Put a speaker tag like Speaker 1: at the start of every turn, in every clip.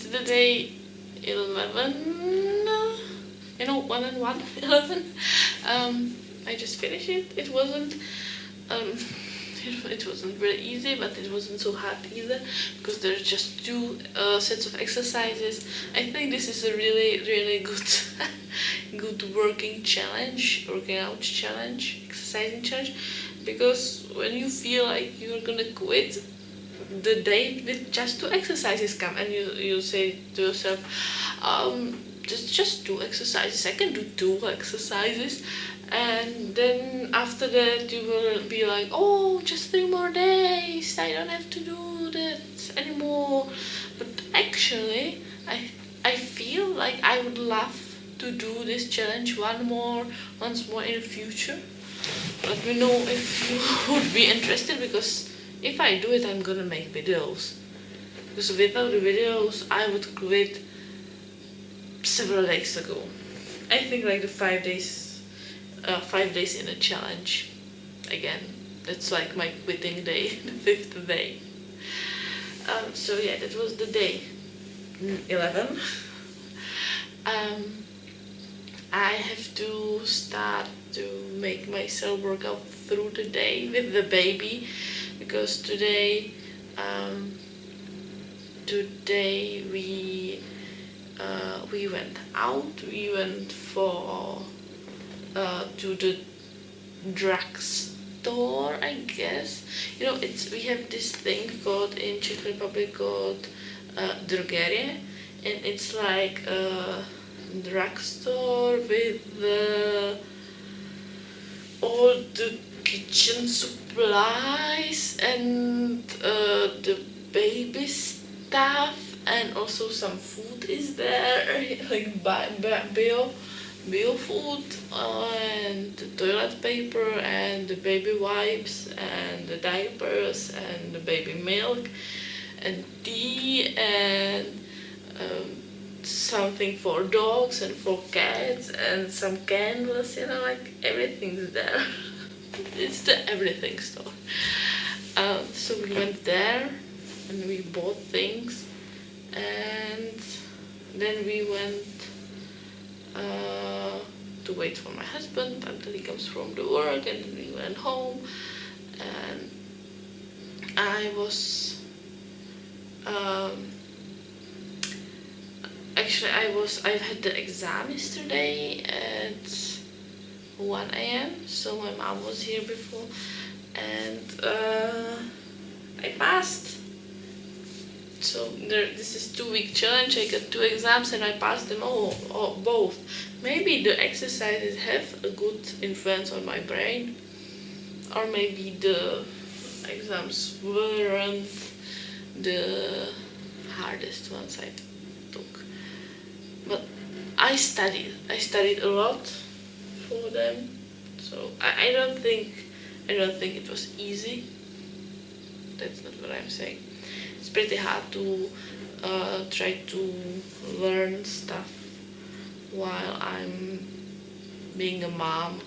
Speaker 1: it's the day 11, 1 and 1, 11. I just finished it. It wasn't it wasn't really easy, but it wasn't so hard either, because there's just two sets of exercises. I think this is a really good good working out challenge, exercising challenge, because when you feel like you're gonna quit, the day with just two exercises come, and you say to yourself, just two exercises, I can do two exercises. And then after that you will be like, oh, just 3 more days, I don't have to do that anymore. But actually I feel like I would love to do this challenge once more in the future. Let me know if you would be interested, because if I do it, I'm gonna make videos. Because without the videos I would quit several days ago. I think like the 5 days in a challenge. Again, that's like my quitting day, the 5th day. So yeah, that was the day 11. I have to start to make myself work out through the day with the baby, because today we went out. We went to the drugstore, I guess. We have this thing called in Czech Republic called drogerie, and it's like a drugstore with all the kitchen supplies and the baby stuff, and also some food is there, like bio food, and the toilet paper, and the baby wipes, and the diapers, and the baby milk, and tea, and something for dogs and for cats, and some candles, like everything's there. It's the everything store. So we went there and we bought things, and then we went to wait for my husband until he comes from the work, and then we went home. And I've had the exam yesterday at 1 a.m. so my mom was here before, and I passed. So this is 2-week challenge. I got 2 exams and I passed them all both. Maybe the exercises have a good influence on my brain, or maybe the exams weren't the hardest ones I took. But I studied a lot for them, so I don't think it was easy. That's not what I'm saying. It's pretty hard to try to learn stuff while I'm being a mom,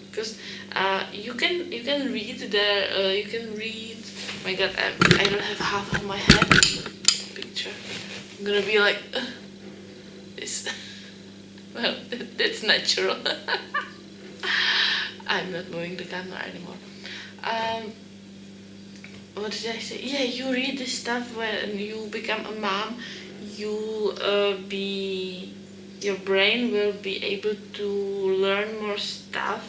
Speaker 1: because you can read there. You can read. My God, I don't have half of my head picture. I'm gonna be like this. Well, that's natural. I'm not moving the camera anymore. What did I say? Yeah, you read this stuff when you become a mom. Your brain will be able to learn more stuff,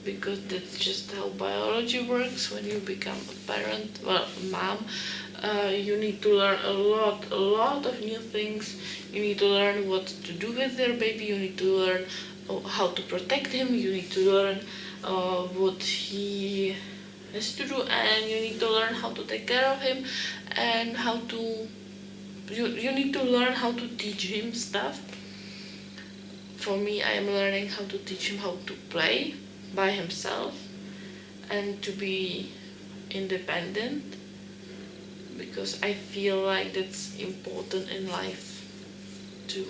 Speaker 1: because that's just how biology works. When you become a parent, a mom, you need to learn a lot of new things. You need to learn what to do with their baby. You need to learn how to protect him. You need to learn what he has to do, and you need to learn how to take care of him, and you need to learn how to teach him stuff. For me, I am learning how to teach him how to play by himself and to be independent, because I feel like that's important in life, to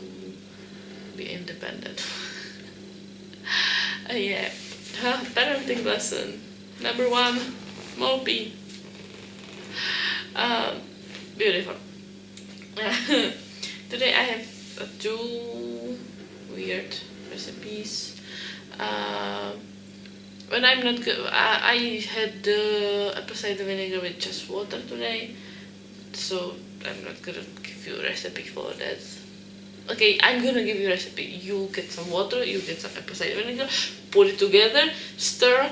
Speaker 1: be independent. Yeah, parenting lesson number 1, MOLPE. Beautiful. today I have two weird recipes. When I'm not good, I had the apple cider vinegar with just water today, so I'm not gonna give you a recipe for that. Okay, I'm gonna give you a recipe. You get some water, you get some apple cider vinegar, put it together, stir.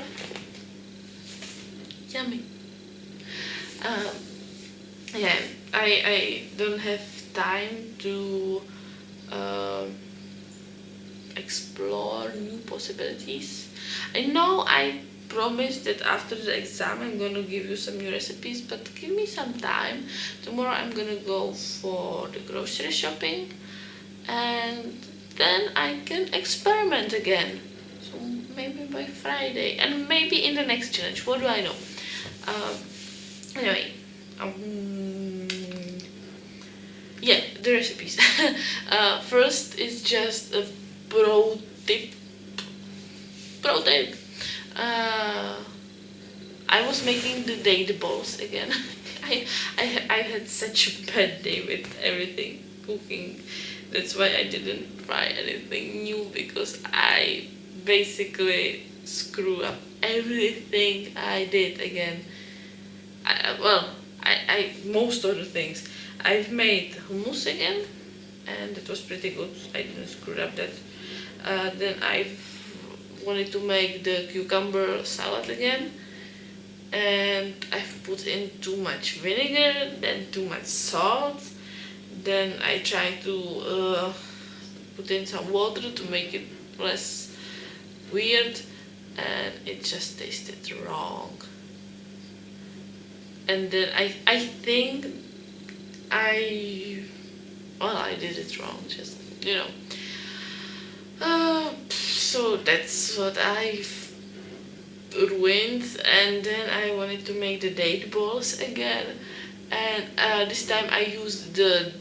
Speaker 1: Yummy. Yeah, I don't have time to explore new possibilities. I know I promised that after the exam I'm gonna give you some new recipes, but give me some time. Tomorrow I'm gonna go for the grocery shopping, and then I can experiment again. So maybe by Friday, and maybe in the next challenge. What do I know? Anyway, yeah, the recipes. First is just a pro tip. Pro tip. I was making the date balls again. I had such a bad day with everything cooking. That's why I didn't try anything new, because I basically screw up everything I did again. I most of the things. I've made hummus again, and it was pretty good. I didn't screw up that. Then I've wanted to make the cucumber salad again, and I've put in too much vinegar, then too much salt. Then I tried to put in some water to make it less weird, and it just tasted wrong. And then I think I did it wrong, just, so that's what I've ruined. And then I wanted to make the date balls again, and this time I used the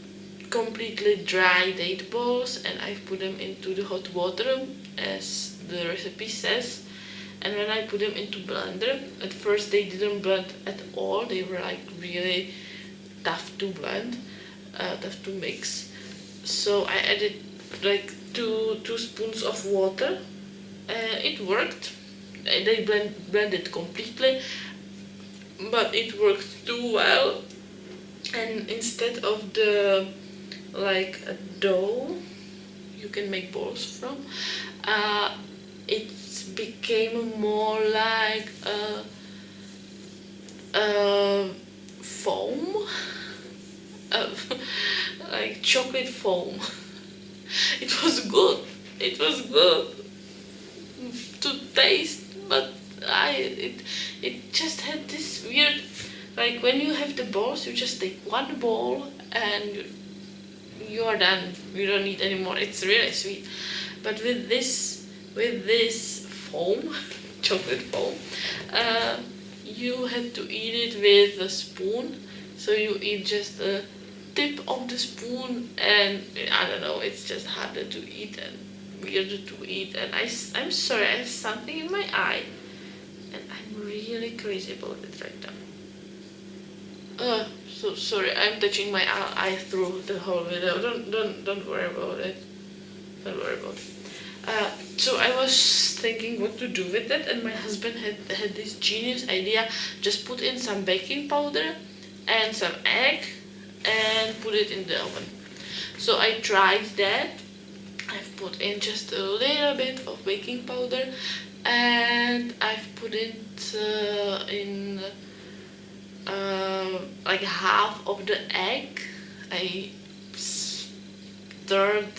Speaker 1: completely dry date balls, and I put them into the hot water as the recipe says. And when I put them into blender, at first they didn't blend at all. They were like really tough to blend, tough to mix. So I added like two spoons of water. It worked. They blended completely, but it worked too well. And instead of the like a dough you can make balls from, it became more like a foam, like chocolate foam. It was good. It was good to taste, but it just had this weird, like when you have the balls, you just take one ball and you are done. You don't need any more. It's really sweet. But with this foam, chocolate foam, you had to eat it with a spoon. So you eat just the tip of the spoon, and I don't know, it's just harder to eat and weirder to eat. And I'm sorry, I have something in my eye, and I'm really crazy about it right now. So sorry, I'm touching my eye through the whole video. Don't worry about it. Don't worry about it. So I was thinking what to do with it, and my husband had this genius idea. Just put in some baking powder and some egg and put it in the oven. So I tried that. I've put in just a little bit of baking powder, and I've put it in like half of the egg. I stirred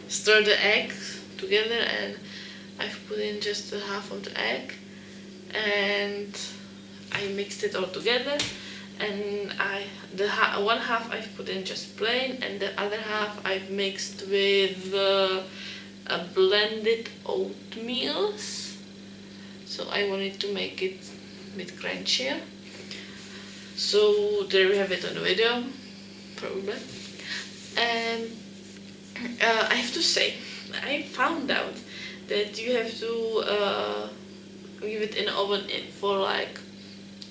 Speaker 1: the egg together, and I've put in just a half of the egg, and I mixed it all together. And one half I've put in just plain, and the other half I've mixed with a blended oatmeal. So I wanted to make it a bit crunchier. So there we have it on the video, probably. And I have to say, I found out that you have to leave it in the oven for like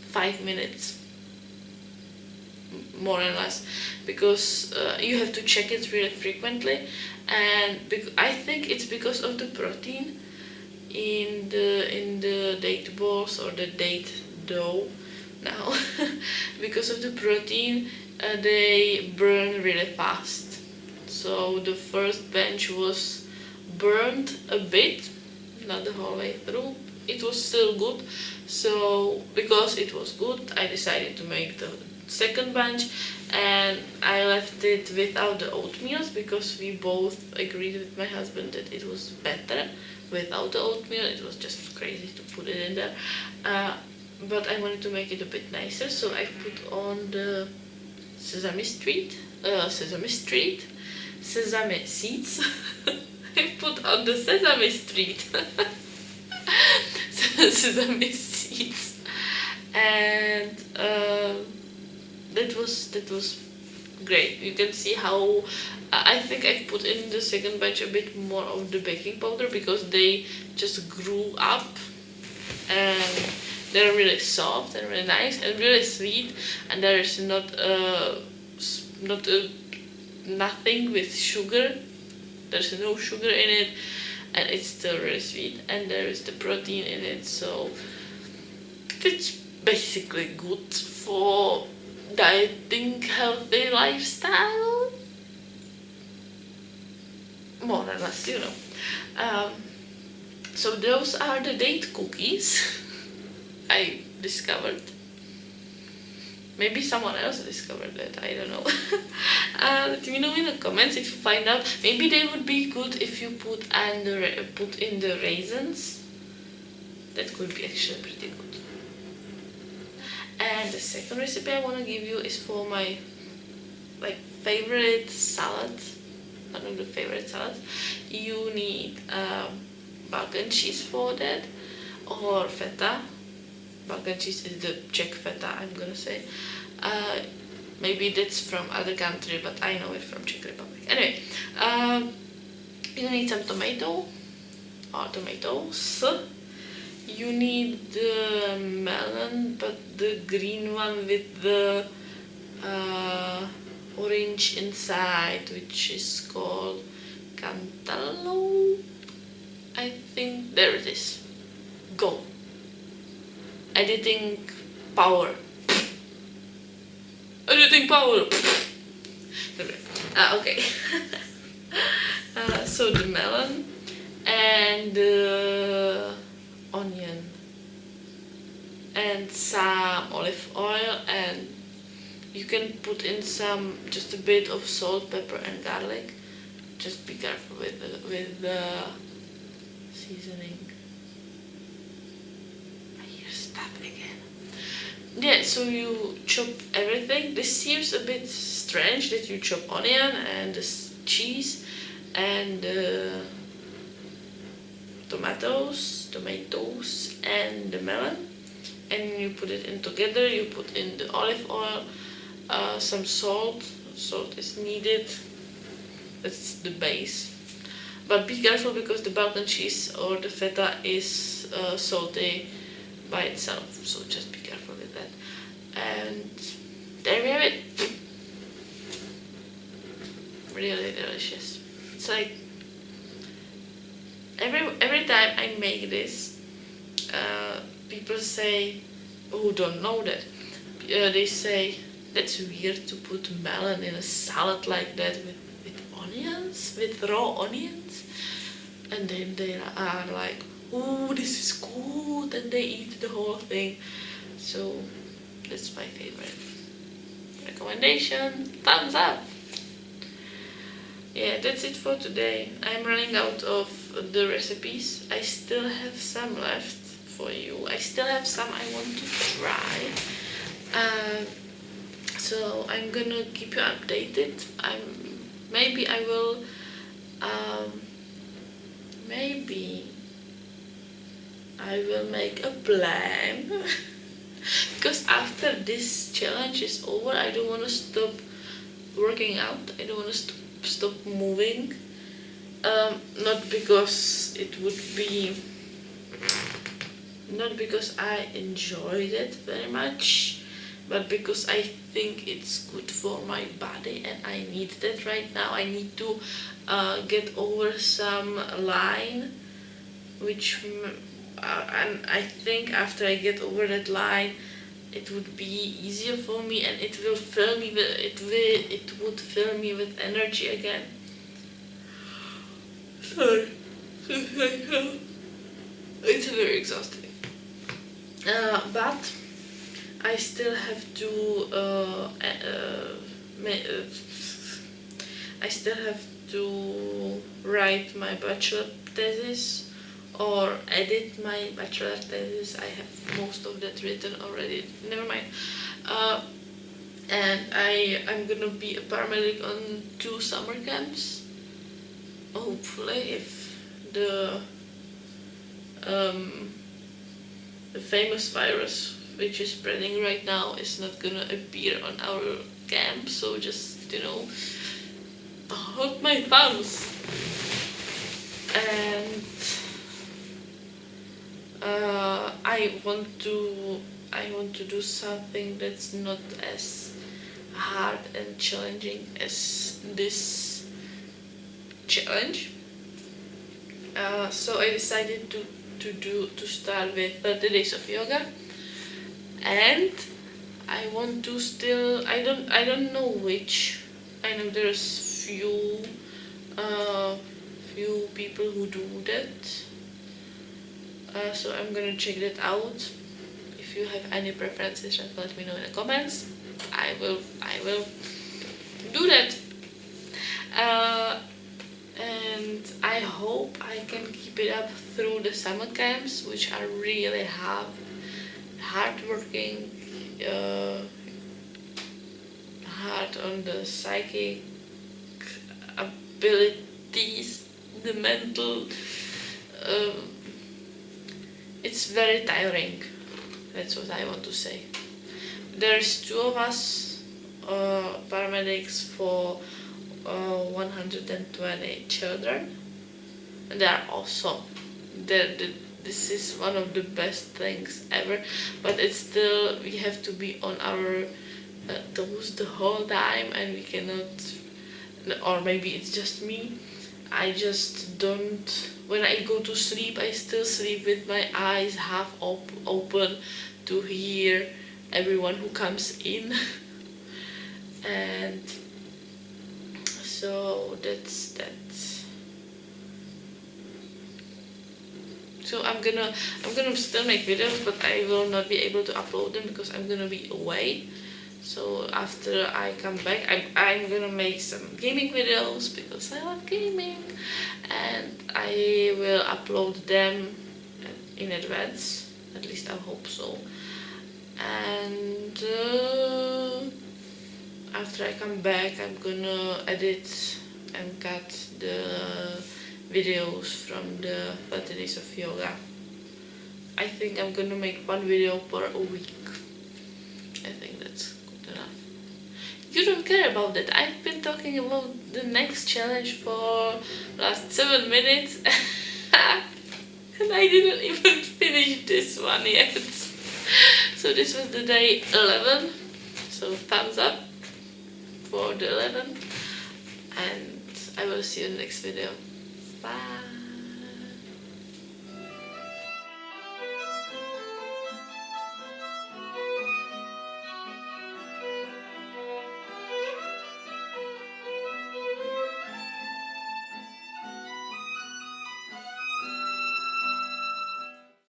Speaker 1: 5 minutes. more or less, because you have to check it really frequently, and I think it's because of the protein in the date balls or the date dough now. Because of the protein, they burn really fast. So the first batch was burned a bit, not the whole way through. It was still good, so because it was good, I decided to make the second batch, and I left it without the oatmeal because we both agreed with my husband that it was better without the oatmeal. It was just crazy to put it in there, but I wanted to make it a bit nicer, so I put on the sesame seeds. I put on the sesame street. Sesame seeds, and that was great. You can see how I think I put in the second batch a bit more of the baking powder because they just grew up and they're really soft and really nice and really sweet, and there is nothing with sugar. There's no sugar in it, and it's still really sweet, and there is the protein in it, so it's basically good for dieting, healthy lifestyle, more or less, you know. So those are the date cookies I discovered. Maybe someone else discovered that, I don't know. Let me know in the comments if you find out. Maybe they would be good if you put in the raisins. That could be actually pretty good. And the second recipe I want to give you is for my favorite salad. One of the favorite salads. You need Balkan cheese for that, or feta. Balkan cheese is the Czech feta, I'm gonna say. Maybe that's from other country, but I know it from Czech Republic. Anyway, you need some tomato or tomatoes. You need the melon, but the green one with the orange inside, which is called Cantaloupe. I think there it is. Go. Editing power. Editing power. Okay. So the melon and the onion and some olive oil, and you can put in just a bit of salt, pepper and garlic. Just be careful with the seasoning. Again. Yeah, so you chop everything. This seems a bit strange that you chop onion and the cheese and tomatoes and the melon, and you put it in together. You put in the olive oil, some salt. Salt is needed. That's the base. But be careful because the Balkan cheese or the feta is salty by itself, so just be careful with that. And there we have it. Really delicious. It's like every time I make this, people say, "Oh, don't know that." They say that's weird to put melon in a salad like that with onions, with raw onions, and then they are like, "Oh, this is good," and they eat the whole thing. So that's my favorite recommendation. Thumbs up. Yeah, that's it for today. I'm running out of the recipes. I still have some left for you. I still have some I want to try. So I'm gonna keep you updated. Maybe I will make a plan. Because after this challenge is over, I don't want to stop working out. I don't want to stop moving. Not because I enjoyed it very much, but because I think it's good for my body, and I need that right now. I need to get over some line, which and I think after I get over that line, it would be easier for me, and it will fill me with it would fill me with energy again. Sorry, it's very exhausting. But I still have to I still have to write my bachelor thesis or edit my bachelor thesis. I have most of that written already. Never mind. And I'm gonna be a paramedic on 2 summer camps. Hopefully, if the famous virus which is spreading right now is not gonna appear on our camp. So just, hold my thumbs. And I want to do something that's not as hard and challenging as this challenge. So I decided to start with 30 days of yoga, and I want to still I don't know which. I know there's few people who do that. So I'm gonna check that out. If you have any preferences, just let me know in the comments. I will do that. And I hope I can keep it up through the summer camps, which are really hard-working, hard on the psychic abilities, the mental. It's very tiring. That's what I want to say. There's 2 of us, paramedics for 120 children, and they are awesome. This is one of the best things ever, but it's still, we have to be on our toes the whole time, and we cannot, or maybe it's just me, I just don't, when I go to sleep, I still sleep with my eyes half open to hear everyone who comes in. And so that's that. So I'm gonna still make videos, but I will not be able to upload them because I'm gonna be away. So after I come back, I'm gonna make some gaming videos because I love gaming, and I will upload them in advance. At least I hope so. And after I come back, I'm gonna edit and cut the videos from the 30 days of yoga. I think I'm gonna make 1 video per a week. I think that's good enough. You don't care about that. I've been talking about the next challenge for last 7 minutes and I didn't even finish this one yet. So this was the day 11. So thumbs up for the 11, and I will see you in the next video. Bye.